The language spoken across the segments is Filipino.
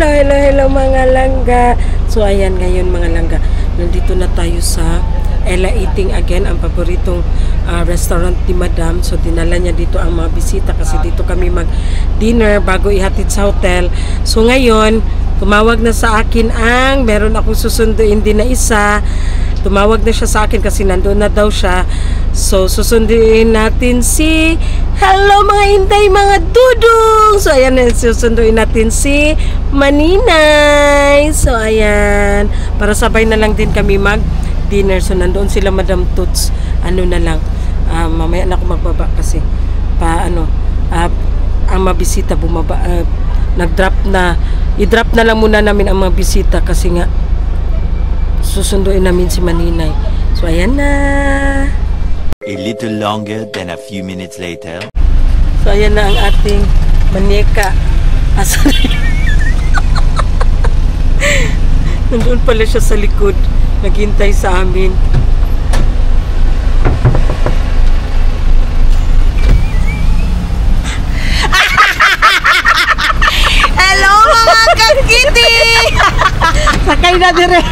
Hello mga langga. So ayan ngayon mga langga, nandito na tayo sa Ella Eating again, ang paboritong restaurant ni Madam. So dinala niya dito ang mga bisita kasi dito kami mag-dinner bago ihatid sa hotel. So ngayon, tumawag na sa akin meron akong susunduin din na isa. Tumawag na siya sa akin kasi nandoon na daw siya. So susunduin natin si hello mga Inday, mga dudong. So ayan, susunduin natin si Maninay. So ayan, para sabay na lang din kami mag-dinner. So nandoon sila Madam Toots. Ano na lang, mamaya na ako magbaba kasi ang mabisita bumaba, i-drop na lang muna namin ang mga bisita kasi nga susunduin namin si Maninay. So ayan na. A little longer than a few minutes later. So ayan na ang ating manyeka. Asan? Nandun pala siya sa likod, naghintay sa amin. Hello mga kakiti! Sakay na dire.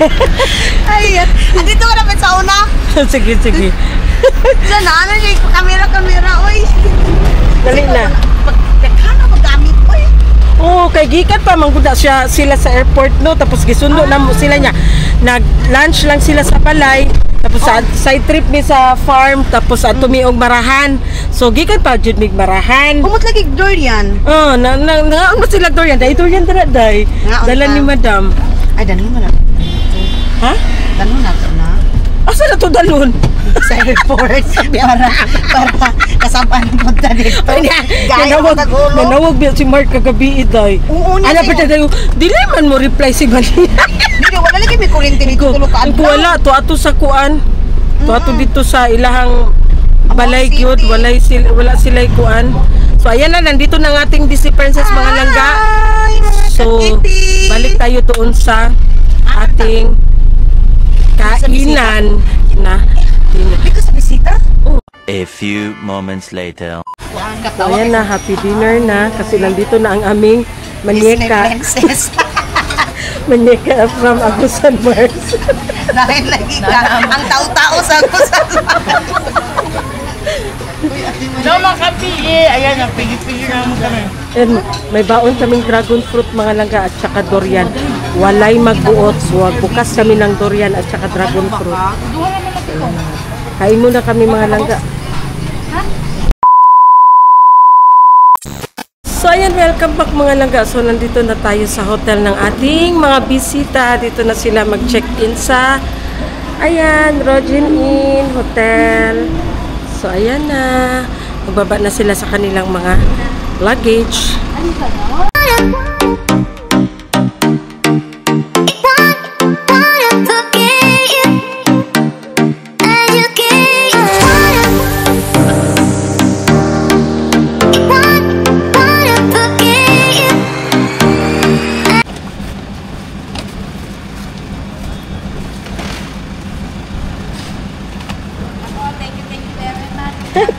Ay, andito ka naman sa una. Sige. Diyan na, ano yung kamera, oy. Dali na. Pagkakana na magamit, oy. Oo, kay gikan pa mangguda sila sa airport, no? Tapos gisundo na sila niya. Nag-lunch lang sila sa balay. Tapos side trip mi sa farm. Tapos tumiog Marahan. So gikan pa jud mig Marahan. Kumot lagi Dorian. Oh, naon ba sila Dorian? Dorian day. Dala ni Madam. Ay, dalon mo na. Ha? Dalon na na. Asa na to dalon? Sa airport. para kasampaan mo ta dito. Nanawag biya si Mark kagabi iday. Ano pa tayo? Dili man mo reply si Manina. Hindi, wala lagi may kuryente dito tulukaan. Wala to ato sa kuan. To ato dito sa ilahang balay gyud, wala sila kuan. So ayan na, nandito na ang ating Disney Princess mga langga. So balik tayo doon sa ating kainan na Biko sa bisita? A few moments later. So ayan na, happy dinner na kasi nandito na ang aming manyeka. Manyeka from Agusan Mars. Dahil lagi ka ang tao-tao sa Agusan Mars. No, makapi ayan, pigi-pigi na mo kami. And may baon kaming dragon fruit mga langga at saka durian. Walay magbuot. Huwag bukas kami ng durian at saka dragon fruit. Kain muna kami mga langga. So ayan, welcome back mga langga. So nandito na tayo sa hotel ng ating mga bisita. Dito na sila mag-check-in sa Rogin Inn Hotel. So ayan na. Magbaba na sila sa kanilang mga luggage.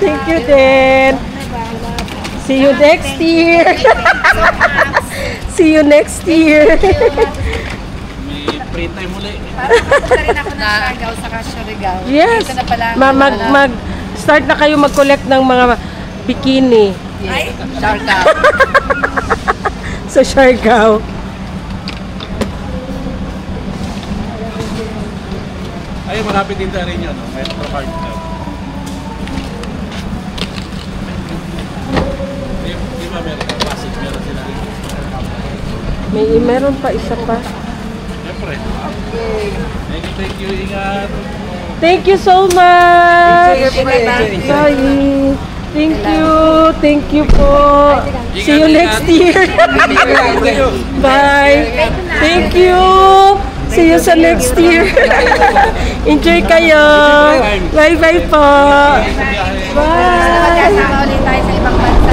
Thank you din. See you next year. See you next year. May free time ulit. Rin ako ng Siargao sa Siargao. Yes. Mag-start na kayo mag-collect ng mga bikini. Ay, Siargao. Sa Siargao. Ay, malapit din rin yun. Metro Park. Di ba meron? Classic meron sila rin. Meron pa isa pa. Siyempre. Thank you. Ingat. Thank you so much. Sorry. Thank you po. See you next year. Bye. Thank you. See you sa next year. Enjoy kayo. Bye po. Bye.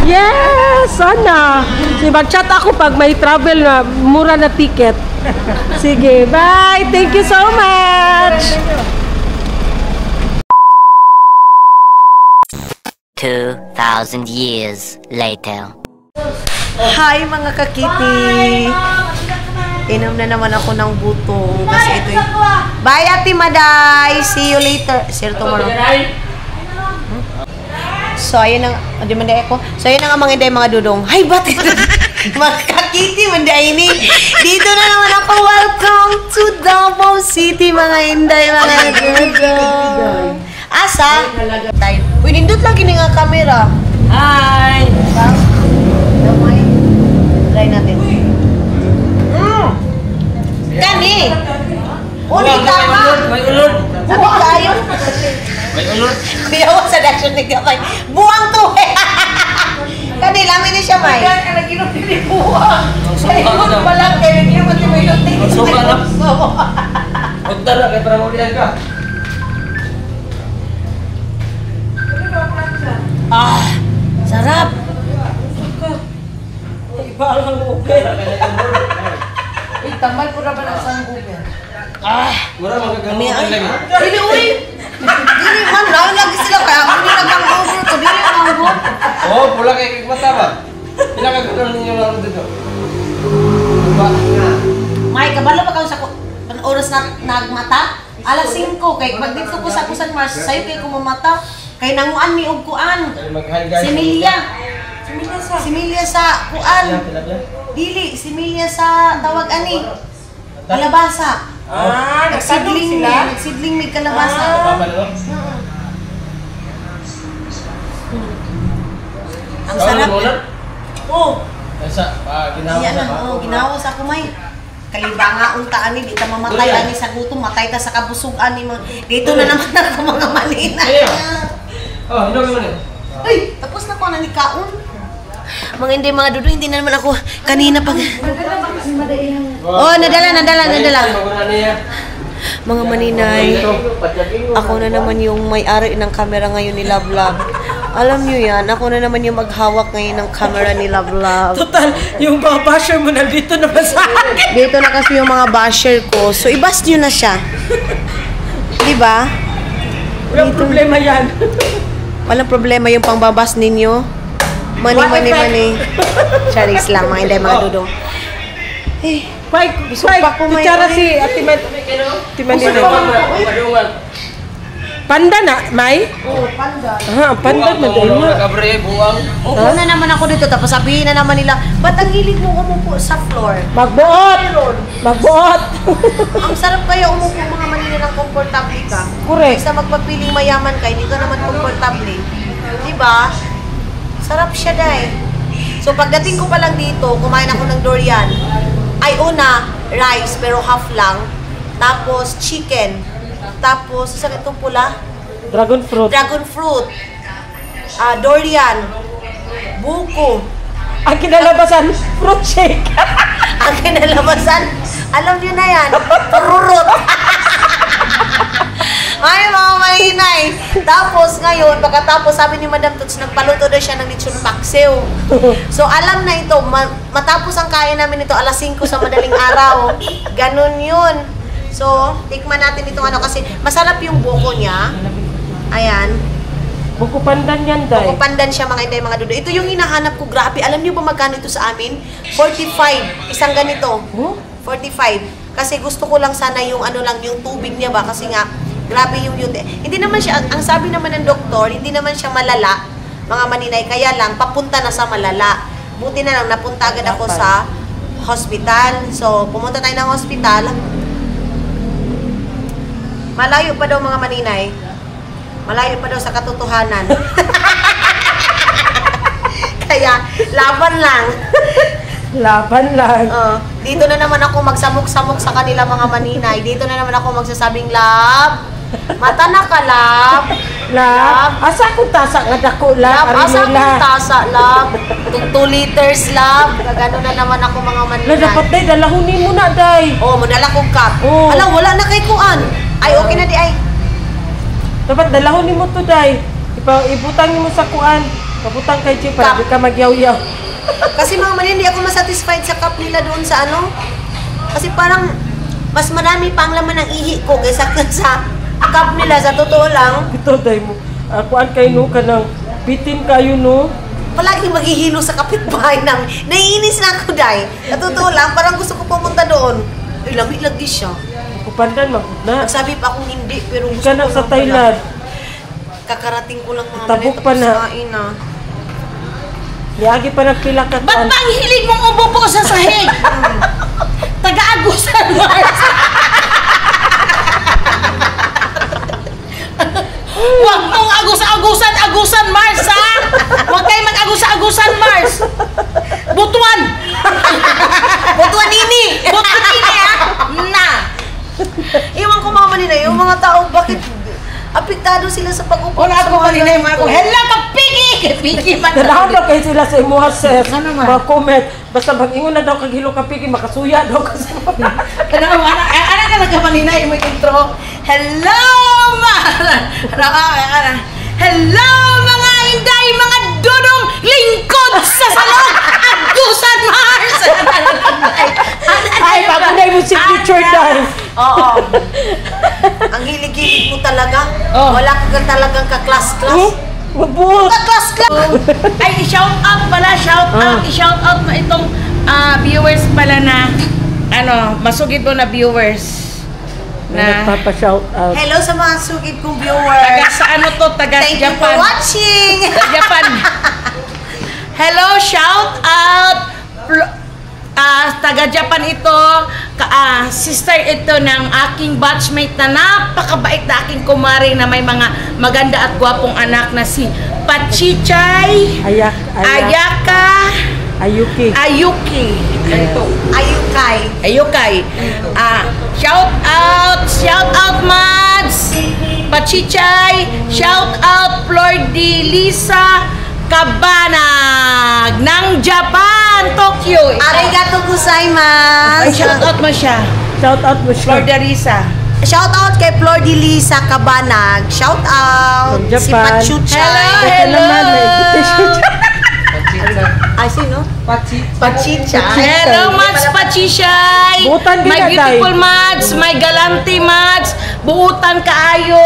Yes, sana. Mag-chat ako pag may travel na mura na ticket. Sige, bye. Thank you so much. 2,000 years later. Hi mga kakiti! Inom na naman ako ng butong kasi ito yung... Bye, Ate Maday! See you later. See you tomorrow. So, ayun ang... Di man ako. So, ayun ang mga inday mga dudong. Hay, ba't ito? Makakiti man ini. Dito na naman ako. Welcome to Davao City, mga inday, mga dudong. Asa? Uy, nindot lagi nga kamera. Hi! Damay. Try natin. Kani! Uli ka ma! May ulod. Sabi kayo. May ulod. Biyawa sa dasyon ni Gamay. Buwang to eh! Kani, lamin ni siya, May. Kaya ka nag-inom din buwang. Kaya ko pa lang, kaya nag-inom at may lutin. Suka lang. Magdala kay para maulihan ka. Ah! Sarap! Iba ang okay. Tambay po na ba ng sanggubin? Mura magagano'n ka lang. Dili, uy! Dili man, naon lagi sila kaya ako nila nag-over to. Dili ang over. Oo, pula kay kagmata ba? Pinakagano'n ninyo lang dito. May, kabalo pa ka sa oras na nagmata? Alas 5, kay magdito ko sa Kusan Mars, sa'yo kayo kumamata. Kay nanguan ni Ugkuan. Si Milia. Si Milia sa Kuan. Dili, si Milia sa tawag ani. Kalabasa. Nagsidling sila? Nagsidling may kalabasa. Ang sarap. Oh. Iya na, ginawa sa kumay. Kaliba nga unta ani, di ta mamatay ani sa gutom, matay ta sa kabusugan ni mga. Dito na naman ako mga malina. Oh, hindi ka man. Ay, tapos na ko na ni kaon. Mga hindi mga dudo, hindi na naman ako kanina pag... Oh, nadala. Mga maninay, ako na naman yung may-ari ng camera ngayon ni Love Love. Alam nyo yan, ako na naman yung maghawak ngayon ng camera ni Love Love. Total, yung mga basher mo nandito naman sa akin. Dito na kasi yung mga basher ko. So, i-bash nyo na siya. Diba? Walang problema yan. Walang problema yung pangbabas ninyo. Money. Charis lang, mga hindi, mga dudong. Eh, Gusto pa ko may- kutsara si Ate Manila. Panda na, May? oh, panda. Panda mo dahil mo. Kabre, buwang. Oo na naman ako dito, tapos sabihin na naman nila, ba't ang hilig mo umupo sa floor? Magbuot! Ang sarap kaya umupo mga Manila ng komportable ka. Correct. Kaysa magpapiling mayaman ka, hindi ka naman komportable. Diba? Sarap siya dahil. So pagdating ko pa lang dito, kumain ako ng durian. Ay una, rice pero half lang. Tapos chicken. Tapos, isa itong pula? Dragon fruit. Dragon fruit. Durian. Buko. Ang kinalabasan, fruit shake. Ang kinalabasan, alam niyo na yan, tururot. Ay, mga mahinay. Tapos ngayon, pagkatapos sabi ni Madam Tuts, nagpaluto daw siya ng lechon paksiw. So, alam na ito, matapos ang kaya namin ito, alas 5 sa madaling araw. Ganun yun. So, tikman natin itong ano kasi masarap yung buko niya. Ayan. Buko pandan yan, Day. Buko pandan siya mga inday, mga dudo. Ito yung hinahanap ko, grabe. Alam niyo ba magkano ito sa amin? 45. Isang ganito. 45. Kasi gusto ko lang sana yung ano lang, yung tubig niya ba? Kasi nga, grabe yung yun. Hindi naman siya, ang sabi naman ng doktor, hindi naman siya malala, mga maninay. Kaya lang, papunta na sa malala. Buti na lang, napunta agad ako sa hospital. So, pumunta tayo ng hospital. Malayo pa daw mga maninay. Malayo pa daw sa katotohanan. Kaya, laban lang. Laban lang. Dito na naman ako magsamok-samok sa kanila mga maninay. Dito na naman ako magsasabing, love, mata na ka, love. Love. Asa akong tasa nga dako, love. Love, asa akong tasa, love. 2 liters, love. Gagano na naman ako mga maninay. Dapat, Day, dalahunin mo na, Day. Oh, madala kong cup. Oh. Alam, wala na kay kuan. Ay, okay na di ay. Dapat dalahunin mo to, Day. Ibutang mo sa kuan. Pabutang kay Chi para Cup. di ka magyaw-yaw. Kasi mga maninay, hindi ako masatisfied sa cup nila doon sa ano. Kasi parang mas marami pang laman ng ihi ko kaysa sa cup nila. Sa totoo lang. Ito, Day mo. Kuan kayo, no, kanang bitin kayo, no. palagi maghihilo sa kapitbahay namin. Naiinis na ako, Day. Natotoo lang, parang gusto ko pumunta doon. Ay, lamig lagi siya. Kupandan, magna. Nagsabi pa akong hindi, pero gusto Ka na ko sa lang pala. Thailand. Kakarating ko lang mga Tabok pa na. Kain na. Yagi pa nagpila ka. Ba't ba ang hilig mong umupo sa sahig? Taga-agusan, Mars. Huwag mong agusan, Mars, ha? Huwag kayo mag-agusan, Mars. Butuan. Butuan ini! Butuan ini, ha? Na. Iwan ko mga manina, yung mga tao, bakit apektado sila sa pag-upo? Wala ako kanina yung mga ko. Hello, kapigi! Kapigi man. Dalahan na kayo sila sa imuha, sis. Ano man? Mga comment. Basta mag-ingon na daw kaghilo kapigi, makasuya daw kasi. Ano ka nagkamanina yung may intro? Hello, Hello, mga inday, mga dudong lingkod sa salon! Agusan, Mars! Ay, papunay mo signature dance. Oo. Ang hilig-hilig mo talaga. Oh. Wala ka talagang ka-class-class. Mabot. Ka-class-class! Ay, i-shout out pala, i-shout out mo itong viewers pala na, masugid mo na viewers. Na, Nagpapa-shout out. Hello sa mga sugid kong taga viewers. sa taga Thank you for Japan. watching! Taga Japan. Hello, shout out. Taga Japan ito, sister ito ng aking batchmate na napakabait na aking kumari na may mga maganda at gwapong anak na si Pachichay, Ayaka, Ayuki. Ayuki. Ayukay. Shout out Mads, Pachichay, shout out Flor de Lisa Kabanag ng Japan, Tokyo. Arigato Ay, gozaimasu! shout out mo siya. Shout out mo Flor siya. de Lisa. Shout out kay Flor de Lisa Kabanag. Shout out From si Japan. Pachuchay. Ito naman, may invitation siya. Ay, sino? Pachichay. Hello, Mads Pachichay. Buutan din My na, beautiful Day. Mads, my galante Mads. Buutan kaayo,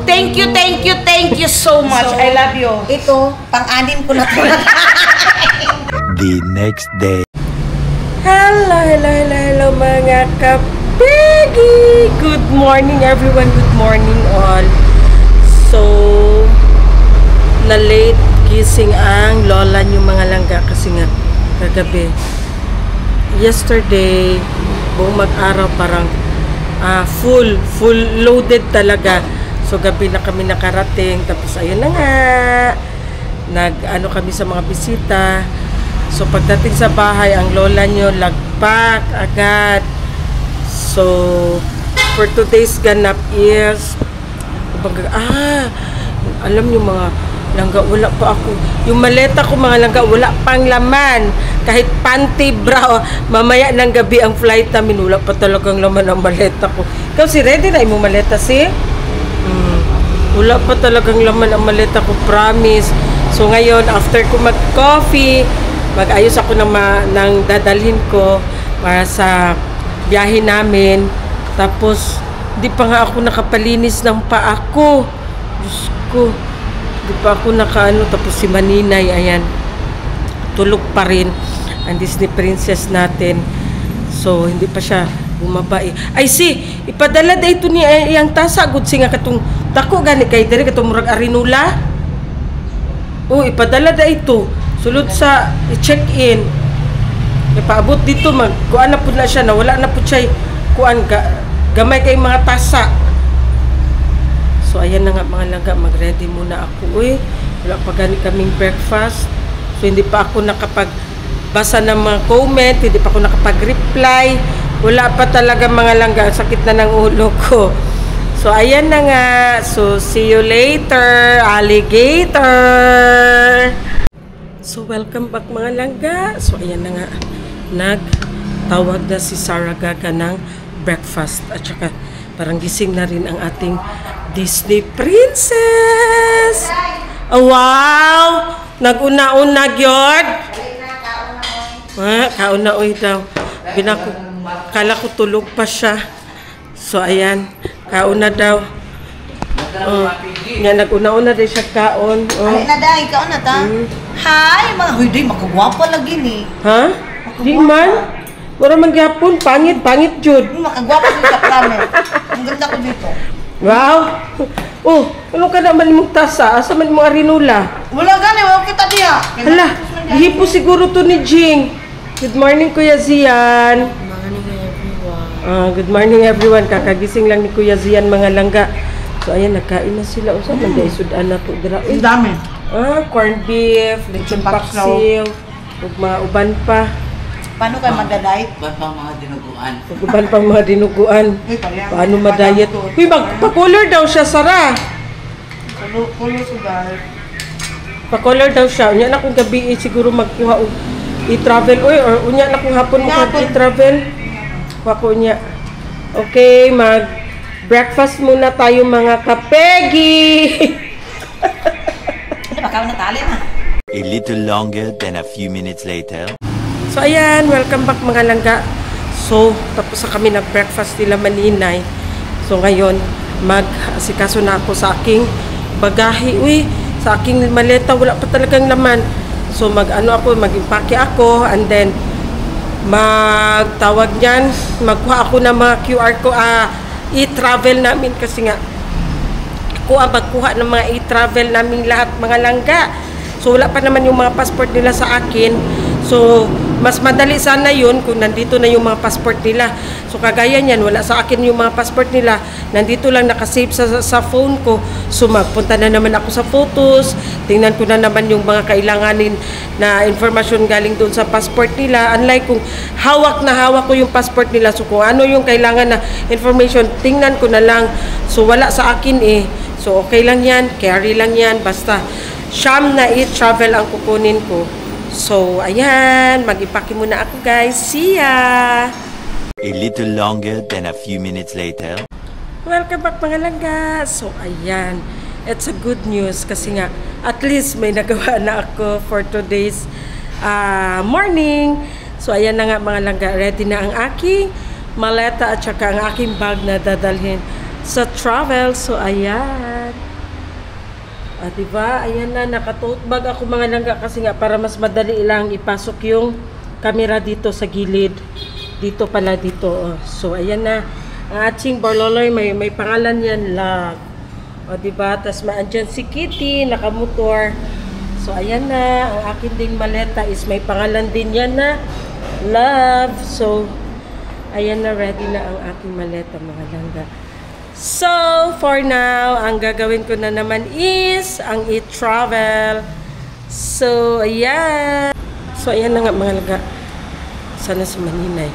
thank you so much. I love you. Ito, pang-anim ko na ito. The next day. Hello mga kapigi! Good morning everyone, good morning all. So, na-late gising ang lola niyo mga langga kasi nga kagabi. Yesterday, buong mag-araw parang full loaded talaga. So, gabi na kami nakarating. Tapos, ayun na nga. Nag-ano kami sa mga bisita. So, pagdating sa bahay, ang lola nyo, lagpak agad. So, for today's ganap is, alam nyo mga langga, wala pa ako. Yung maleta ko mga langga, wala pang laman. Kahit panty, bra, mamaya ng gabi ang flight namin, wala pa talagang laman ang maleta ko. Ikaw si ready na imong maleta si? Wala pa talagang laman ang maleta ko, promise. So ngayon, after ko mag-coffee, mag-ayos ako ng dadalhin ko para sa biyahe namin. Tapos, di pa nga ako nakapalinis ng paa ko. Diyos ko, di pa ako nakaano. Tapos si Maninay, ayan, tulog pa rin ang Disney princess natin. So, hindi pa siya bumaba eh. Ay, ipadala da ito ni iyang tasa. Good nga katong dako gani kay dire katong murag arinula. Oh, ipadala da ito. Sulod sa i-check-in. Ipaabot dito kuan na pud na siya, nawala na pud siya kuan gamay kay mga tasa. So ayan na nga mga langga, mag-ready muna ako. Uy, wala pa gani kaming breakfast. So hindi pa ako nakapagbasa ng mga comment, hindi pa ako nakapag-reply. Wala pa talaga mga langga, sakit na ng ulo ko. So ayan na nga. So see you later, alligator. So welcome back mga langga. So ayan na nga, nagtawag na si Sarah Gaga ng breakfast at saka parang gising na rin ang ating Disney princess. Oh, wow! Nag-una-una gyud. Kauna-uy daw. Kala ko tulog pa siya. So ayan, kauna daw. Yan, nag-una-una din siya kaon. Ay na dahil, ikaw na ta. Hi, mga huy, day, makagwapa lagi ni. Ha? Di man? Wala man gyapon, pangit jud. Makagwapa din sa planet. Ang ganda ko dito. Wow! Oh, ano ka naman mong tasa? Asa man mong arinula? Wala gani, wala kita diha. Hala, hipo siguro to ni Jing. Good morning, Kuya Zian. Good morning, everyone. Kakagising lang ni Kuya Zian, mga langga. So, ayan, nagkain na sila. Usa man dahil sudan na to. Ang dami. Corned beef, lechon paksiw, ug mga uban pa. Paano kayo magda-diet? Uban pang mga dinuguan. Paano ma-diet? Uy, pa-color daw siya, Sara. Kulo sugar. Pa-color daw siya. Unya na kung gabi siguro magkuha og i-travel. Uy, or unya na kung hapon mo i-travel. Kuha ko unya. Okay, breakfast muna tayo mga kapegi. Baka natali na. A little longer than a few minutes later. So ayan, welcome back mga langga. So, tapos na kami nag-breakfast nila maninay. So ngayon, mag-asikaso na ako sa aking bagahe. Uy, sa aking maleta, wala pa talagang laman. So mag-impake ako, and then magtawag niyan, magkuha ako ng mga QR ko, i-travel namin kasi nga magkuha ng mga i-travel namin lahat mga langga. So wala pa naman yung mga passport nila sa akin. So mas madali sana yun kung nandito na yung mga passport nila. So kagaya niyan, wala sa akin yung mga passport nila. Nandito lang nakasave sa phone ko. So magpunta na naman ako sa photos. Tingnan ko na naman yung mga kailanganin na informasyon galing doon sa passport nila. Unlike kung hawak na hawak ko yung passport nila. So kung ano yung kailangan na information, tingnan ko na lang. So wala sa akin eh. So okay lang yan, carry lang yan. Basta siyam na i-travel ang kukunin ko. So, ayan, mag-ipake muna ako guys. See ya! A little longer than a few minutes later. Welcome back mga langga. So, ayan, it's a good news kasi nga, at least may nagawa na ako for today's morning. So, ayan na nga mga langga, ready na ang aking maleta at saka ang aking bag na dadalhin sa travel. So, ayan. Diba? Ayan na, naka-tote bag ako mga langga kasi nga para mas madali lang ipasok yung camera dito sa gilid. Dito pala dito. Oh. So, ayan na. Ang ating Borloloy, may pangalan yan, Love. Diba? Tapos maandyan si Kitty, nakamotor. So, ayan na. Ang akin ding maleta is may pangalan din yan na Love. So, ayan na, ready na ang aking maleta mga langga. So, for now, ang gagawin ko na naman is ang i-travel. So, ayan. So, ayan na nga mga laga. Sana si Maninay.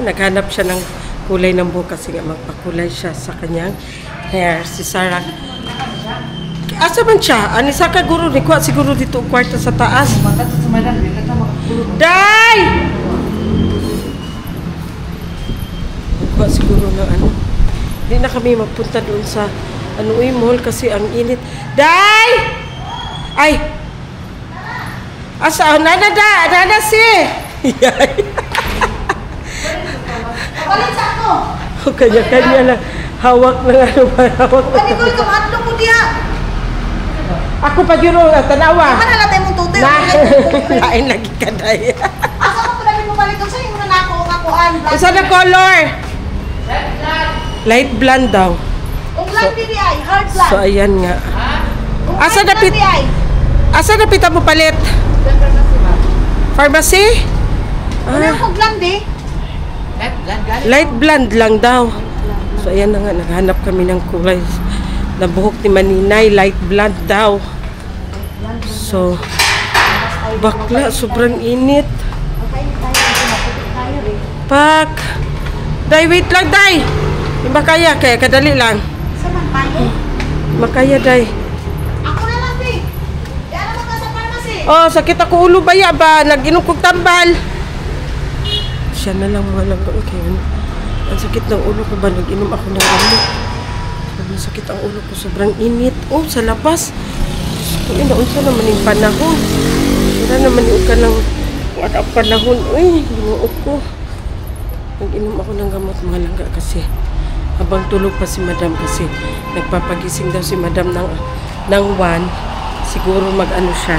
Naghanap siya ng kulay ng buhok kasi nga magpakulay siya sa kanyang hair. Si Sarah. Asa man siya? Anisa ka guro? Nikuha siguro dito kwarta sa taas. Day! Siguro na hindi na kami magpunta doon sa mall kasi ang init. Day! Ay! Asa? Nana si! Kapalit sa ako! Kanya-kanya lang. Hawak na hawak na. Kani ko ikaw maadlong ko diha. Ako pa yun, tanawa. Mana natin mong tutoy. Lain lagi ka, Day. Asa ko pala mo balik sa imo na ako kakuan. Isa na color? Light blonde daw. Ug lang dili ay hard blonde. So ayan nga. Asa napita mo palit? Pharmacy? Ano ko blonde? Light blonde lang daw. So ayan na nga, naghanap kami ng kulay na buhok ni Maninay, light blonde daw. So bakla, sobrang init. Pak. Day, wait lang, Day. Di ba kaya? Kaya kadali lang. Saman tayo? Makaya, Day. Ako na lang, Bi. Diyan naman ka sa pharmacy. Oh, sakit ako ulo baya ba? Nag-inom kong tambal. Siya na lang mga lang. Okay, ano? Ang sakit ng ulo ko ba? Nag-inom ako ng gamot. Sobrang sakit ang ulo ko. Sobrang init. Oh, sa labas. Uy, naunsa naman yung panahon. Wala naman yung ka ng panahon. Uy, binuot ko. Nag-inom ako ng gamot mga langga kasi habang tulog pa si Madam kasi nagpapagising daw si Madam ng 1. siguro mag-ano siya,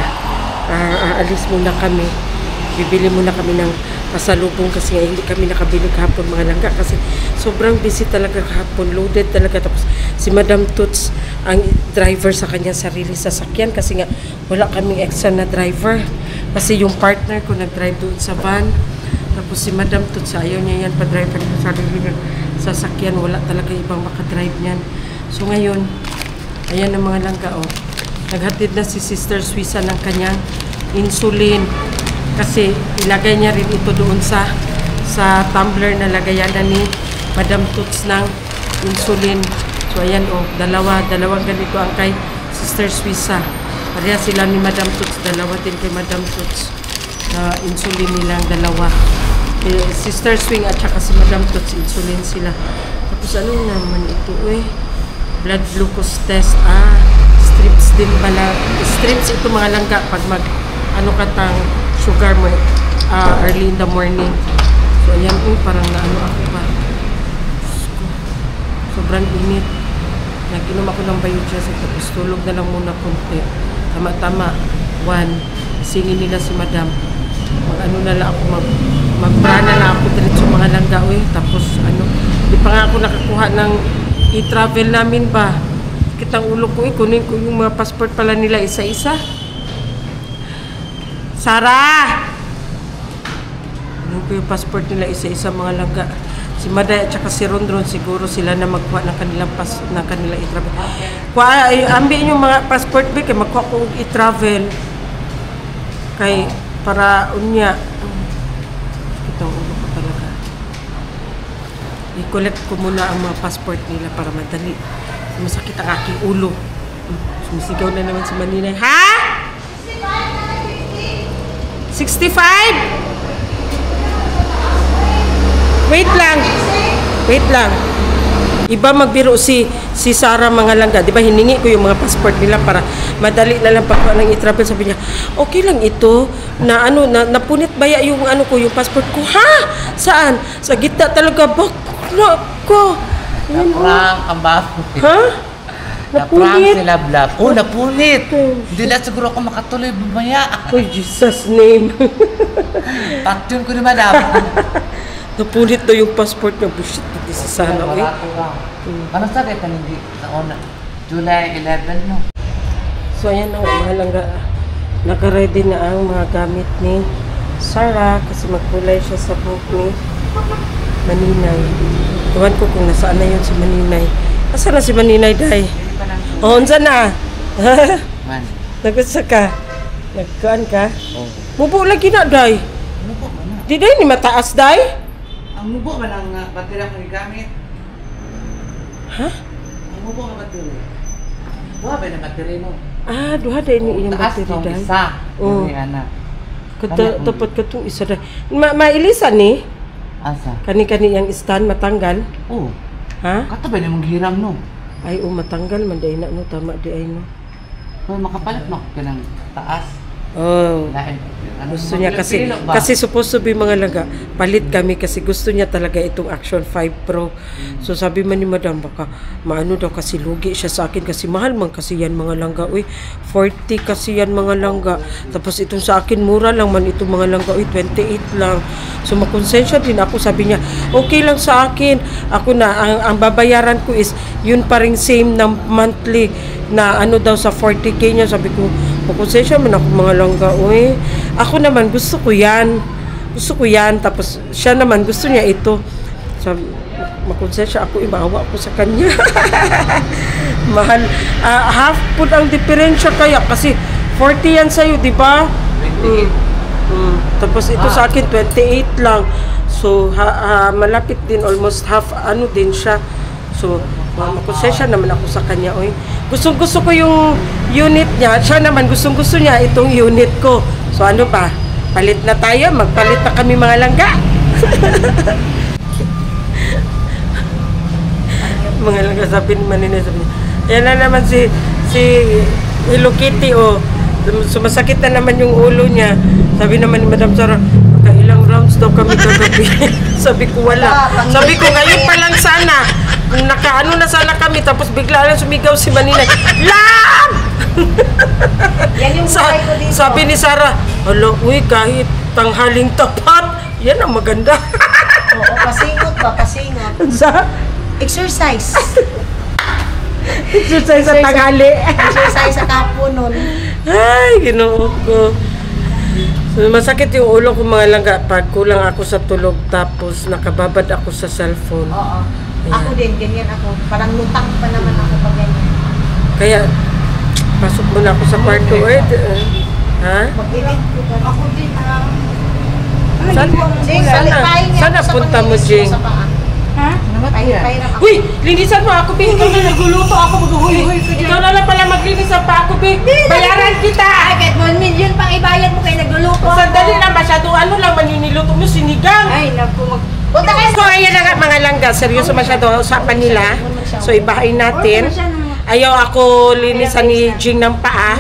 aalis muna kami. Bibili muna kami ng pasalubong kasi hindi kami nakabili kahapon mga langga kasi sobrang busy talaga kahapon, loaded talaga. Tapos si Madam Toots ang driver sa kanya sarili sasakyan kasi nga wala kaming extra na driver kasi yung partner ko nag-drive doon sa van. Tapos si Madam Toots ayaw niya yan pa-driver sa sarili ng sasakyan, wala talaga ibang makadrive niyan. So ngayon, ayan ang mga langga naghatid na si Sister Suiza ng kanyang insulin. Kasi ilagay niya rin ito doon sa tumbler na lagayanan ni Madam Toots ng insulin. So ayan dalawang ganito ang kay Sister Suiza. Pareha sila ni Madam Toots, dalawa din kay Madam Toots. Insulin nilang dalawa. Sister Swing at saka si Madam Toots, insulin sila. Tapos ano naman ito blood glucose test. Strips din pala. Strips ito mga langga pag katang sugar mo early in the morning. So ayan parang naano ako pa. Sobrang init. Nag-inom ako ng Biogessin tapos tulog na lang muna konti. Tama-tama 1 singin nila si Madam. Mag-ano na lang ako mag-bra na lang ako diretso mga langga tapos di pa nga ako nakakuha ng i-travel namin ba. Kitang ulo ko kunin ko yung mga passport pala nila isa-isa. Sarah! Ano ko yung passport nila isa-isa mga langga. Si Maday at saka si Rondron siguro sila na magkuha ng kanilang i-travel. Ambi yung mga passport ba kay magkuha ko i-travel. Kay para unya. Kitang ulo ko talaga. I-collect ko muna ang mga passport nila para madali. Masakit ang aking ulo. Sumisigaw na naman si Maninay. Ha? 65? Wait lang. Iba magbiro si Sarah mga langga. Di ba hiningi ko yung mga passport nila para madali na lang pagkuha ng i-travel. Sabi niya, okay lang ito. Napunit baya yung yung passport ko. Ha? Saan? Sa gitna talaga. Bakla ko. Naprang ang baho. Ha? Naprang sila blab. Napunit. Hindi na siguro ako makatuloy bumaya. Oh, Jesus name. Patyon ko ni Madam. Napunit na yung passport na bullshit. Hindi si Sana. Ano sabi ka hindi sa July 11 no? So ayan ang mga langga. Naka-ready na ang mga gamit ni Sarah kasi magkulay siya sa buhok ni Maninay. Iwan ko kung nasaan na yun si Maninay. Asa na si Maninay, Day? Unsa na? Man. Nagusa ka? Nagkaan ka? Oh. Mubo lagi na, Day. Mubo ba na? Di Day, ni mataas, Day? Ang mubo ba ng baterya ko gamit? Ha? Ang mubo nga baterya. Buha ba na baterya mo? Duha Day ni iyong battery, Taas Day. itong isa. Oo. Anak. Tapat ka itong isa, Day. Mailisan ni? Asa? Kani-kani yung stand matanggal? Oo. Ha? Kato ba namang hiram no? Ay, matanggal man day na, no? Tama di ay, no? Kung makapalit mo ka ng taas. Oh. Lain. Gusto niya kasi supposed to be mga laga, palit kami kasi gusto niya talaga itong Action 5 Pro. So sabi man ni Madam baka maano daw kasi lugi siya sa akin kasi mahal man kasi yan mga langga. 40 kasi yan mga langga. Tapos itong sa akin mura lang man itong mga langga. 28 lang. So makonsensya din ako, sabi niya, okay lang sa akin. Ako na ang babayaran ko is yun pa ring same ng monthly na daw sa 40k niya. Sabi ko, makonsensya man ako mga langga. Ako naman gusto ko yan. Tapos siya naman gusto niya ito. So, makonsensya ako, ibawa ko sa kanya. Mahal. Half po ang diferensya kaya kasi 40 yan sa'yo, di ba? 28. Tapos ito sa akin 28 lang. So malapit din, almost half din siya. So makonsensya naman ako sa kanya. Gusto ko yung unit niya. Siya naman gusto niya itong unit ko. So ano ba? Palit na tayo. Magpalit na kami mga langga. Mga langga, sabi ni Manina. Yan na naman si Hello Kitty. Sumasakit na naman yung ulo niya. Sabi naman ni Madam Sarah, ilang rounds daw kami kagabi. Sabi ko wala. Sabi ko ngayon pa lang sana. nakaano na sana kami, tapos bigla lang sumigaw si Maninay, Love! Yan yung buhay ko dito. Sabi ni Sarah, hala, uy, kahit tanghaling tapat, yan ang maganda. Oo, pasingot ba? Pasingot. Sa Exercise. exercise sa tanghali. Exercise sa kapo nun. Ay, ginoo ko. So, masakit yung ulo ko mga langga pag kulang ako sa tulog tapos nakababad ako sa cellphone. Oo. Ako din, ganyan ako. Parang lutang pa naman ako pag ganyan. Kaya, pasok mo na ako sa kwarto. Ha? Mag-edit ko ba? Ako din, Sana punta mo, Jing. Ha? Pahipahin ako. Uy! Linisan mo ako, Bing! Ikaw na nagluluto ako, mag-uhuy. Ikaw na lang pala maglinis sa pa ako, Bing! Bayaran kita! Kahit 1 million pang ibayad mo kayo nagluluto ako. Sandali lang, masyado ano lang man yung niluto mo, sinigang. Ay, naku, Punta kayo. So, ayan na nga mga langga. Seryoso masyado ang usapan nila. So, ibahin natin. Ayaw ako linisan ni Jing ng paa.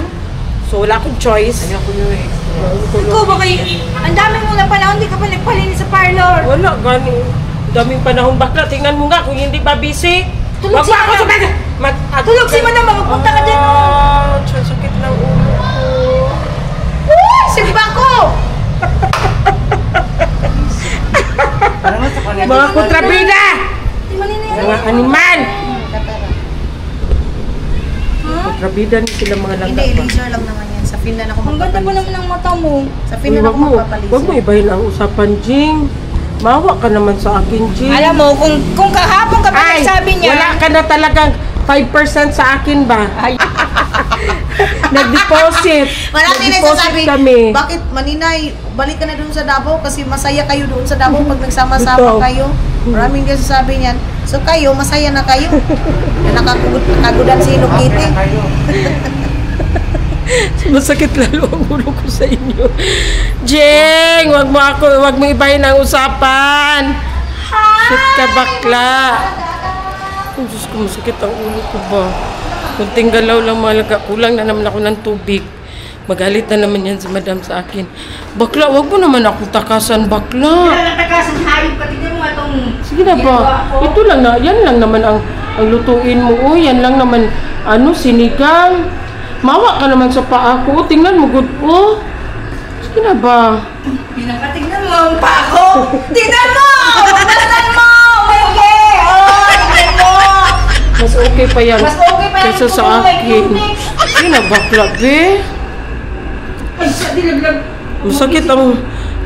So, wala akong choice. Ikaw ba kayo? Ang dami mo na panahon, di ka pa nagpalinis sa parlor. Wala, gani. Daming panahon bakla. Tingnan mo nga kung hindi ba busy. Tulog Wag si mo ako Madam. sa bag. Tulog si Madam, magpunta ka dyan. Sakit ng ulo ko. Uy! Simba ko! Mga kontrabida! Mga animal! Kontrabida ni sila mga langga Hindi, pa. laser lang naman yan. Sa Finland ako Ang ganda pa magpapalis. naman ng mata mo. Sa Uy, Finland ako magpapalis. wag mo ibahin ang usapan, Jing. Mawa ka naman sa akin, Jing. Alam mo, kung kahapon ka pa Ay, nagsabi niya. wala ka na talagang 5% sa akin ba? Ay. Nag-deposit. Marami na Nag-deposit sasabi, kami. bakit Maninay, balik ka na doon sa Davao kasi masaya kayo doon sa Davao pag nagsama-sama Ito. kayo. Maraming sasabi niyan. So kayo, masaya na kayo. Na nakagudan si Hello Kitty. Masakit lalo ang ulo ko sa inyo. Jeng, wag mo ibahin ang usapan. Shit ka bakla. Oh, Diyos ko, masakit ang ulo ko ba? Kunting galaw lang mga laga. Kulang na naman ako ng tubig. Magalit na naman yan si Madam sa akin. Bakla, wag mo naman akong takasan, bakla. Natakasan, hayop ka. Tignan mo itong Sige na ba? Ito lang na, yan lang naman ang lutuin mo. Oh, yan lang naman, sinigang. Mawa ka naman sa paa ko. Tingnan mo, good po. Sige na ba? Tingnan mo ang pako. Tingnan mo! Tingnan mo! Maigi! Oh, tingnan mo! Mas okay pa yan. Mas okay pa yan kaysa sa kung may akin. cutex. Sige na, bakla, be. Ay, sa dilaglag. Masakit ang,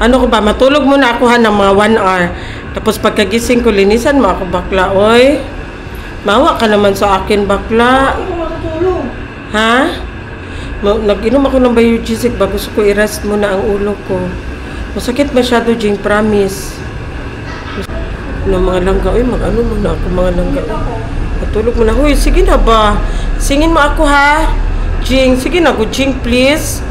ko ba, matulog muna ako ng mga 1 hour. Tapos pagkagising ko, linisan mo ako, bakla, oy. Mawa ka naman sa akin, bakla. Hindi ko matutulog. Ha? Nag-inom ako ng biogesic bago ko i-rest muna ang ulo ko. Masakit masyado, Jing, promise. Ng mga langga, oy, mag-ano muna ako, mga langga. Matulog muna. Hoy, sige na ba? Singin mo ako, ha? Jing, sige na, go, Jing, please.